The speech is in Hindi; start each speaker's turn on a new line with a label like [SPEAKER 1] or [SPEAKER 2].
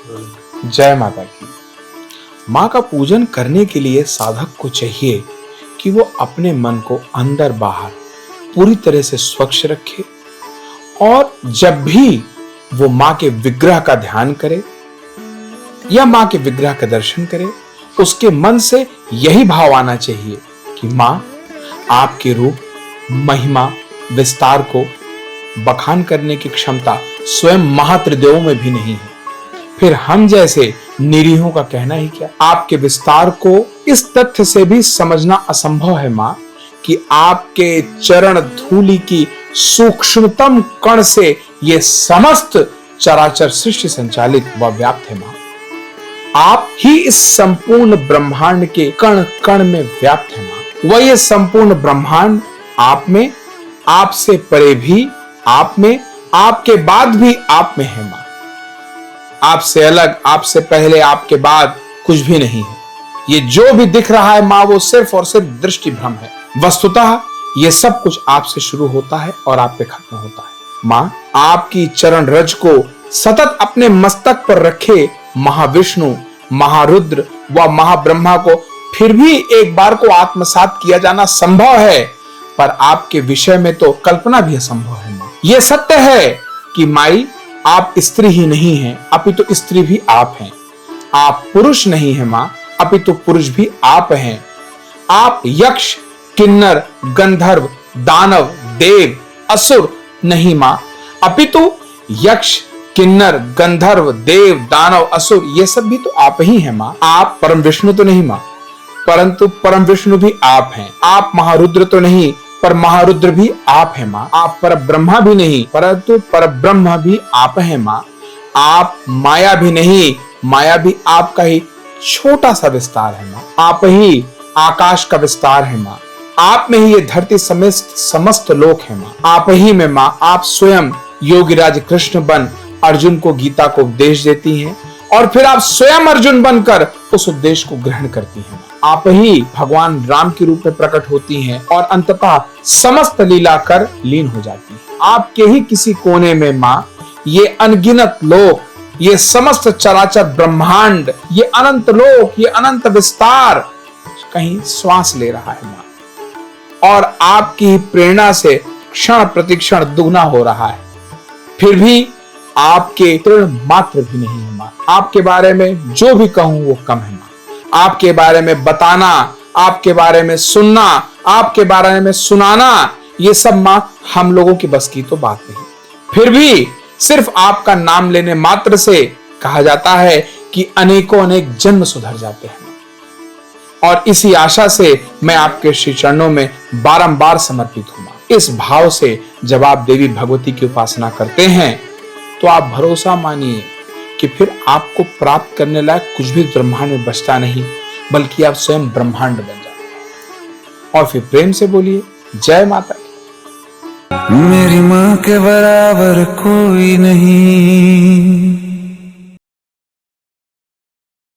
[SPEAKER 1] जय माता की। माँ का पूजन करने के लिए साधक को चाहिए कि वो अपने मन को अंदर बाहर पूरी तरह से स्वच्छ रखे और जब भी वो माँ के विग्रह का ध्यान करे या माँ के विग्रह का दर्शन करे, उसके मन से यही भाव आना चाहिए कि माँ, आपके रूप, महिमा, विस्तार को बखान करने की क्षमता स्वयं महात्रिदेवों में भी नहीं है। फिर हम जैसे निरीहों का कहना ही क्या। आपके विस्तार को इस तथ्य से भी समझना असंभव है माँ कि आपके चरण धूलि की सूक्ष्मतम कण से ये समस्त चराचर सृष्टि संचालित व व्याप्त है माँ। आप ही इस संपूर्ण ब्रह्मांड के कण कण में व्याप्त है माँ। वह ये संपूर्ण ब्रह्मांड आप में, आपसे परे भी आप में, आपके बाद भी आप में है माँ। आपसे अलग, आपसे पहले, आपके बाद कुछ भी नहीं है। ये जो भी दिख रहा है माँ, वो सिर्फ और सिर्फ दृष्टि भ्रम है। वस्तुतः ये सब कुछ आपसे शुरू होता है और आप पे खत्म होता है। माँ, आपकी चरण रज को सतत अपने मस्तक पर रखे महाविष्णु, महारुद्र व महाब्रह्मा को फिर भी एक बार को आत्मसात किया जाना संभव है, पर आपके विषय में तो कल्पना भी असंभव है माँ। यह सत्य है कि माई, आप स्त्री ही नहीं हैं, अपितु स्त्री भी आप हैं। आप पुरुष नहीं हैं माँ, अपितु पुरुष भी आप हैं। आप यक्ष, किन्नर, गंधर्व, दानव, देव, असुर नहीं माँ, अपितु यक्ष, किन्नर, गंधर्व, देव, दानव, असुर ये सब भी तो आप ही हैं माँ। आप परम विष्णु तो नहीं माँ, परंतु परम विष्णु भी आप हैं। आप महारुद्र तो नहीं, पर महारुद्र भी आप हैं माँ। आप पर ब्रह्मा भी नहीं, परंतु पर ब्रह्म भी आप हैं माँ। आप माया भी नहीं, माया भी आपका ही छोटा सा विस्तार है माँ। आप ही आकाश का विस्तार है माँ। आप में ही ये धरती समस्त लोक है माँ। आप ही में माँ, आप स्वयं योगीराज कृष्ण बन अर्जुन को गीता को उपदेश देती हैं और फिर आप स्वयं अर्जुन बनकर उस उपदेश को ग्रहण करती हैं। आप ही भगवान राम के रूप में प्रकट होती हैं और अंततः समस्त लीला कर लीन हो जाती हैं। आपके ही किसी कोने में माँ ये अनगिनत लोक, ये समस्त चराचर ब्रह्मांड, ये अनंत लोक, ये अनंत विस्तार कहीं श्वास ले रहा है माँ और आपकी प्रेरणा से क्षण प्रतिक्षण दुगना हो रहा है। फिर भी आपके तृण मात्र भी नहीं है माँ। आपके बारे में जो भी कहूं वो कम है माँ। आपके बारे में बताना, आपके बारे में सुनना, आपके बारे में सुनाना, ये सब माँ हम लोगों की बस की तो बात नहीं। फिर भी सिर्फ आपका नाम लेने मात्र से कहा जाता है कि अनेकों अनेक जन्म सुधर जाते हैं और इसी आशा से मैं आपके श्री चरणों में बारंबार समर्पित हूँ माँ। इस भाव से जब आप देवी भगवती की उपासना करते हैं तो आप भरोसा मानिए कि फिर आपको प्राप्त करने लायक कुछ भी ब्रह्मांड में बचता नहीं, बल्कि आप स्वयं ब्रह्मांड बन जाते हैं। और फिर प्रेम से बोलिए जय माता की।
[SPEAKER 2] मेरी माँ के बराबर कोई नहीं।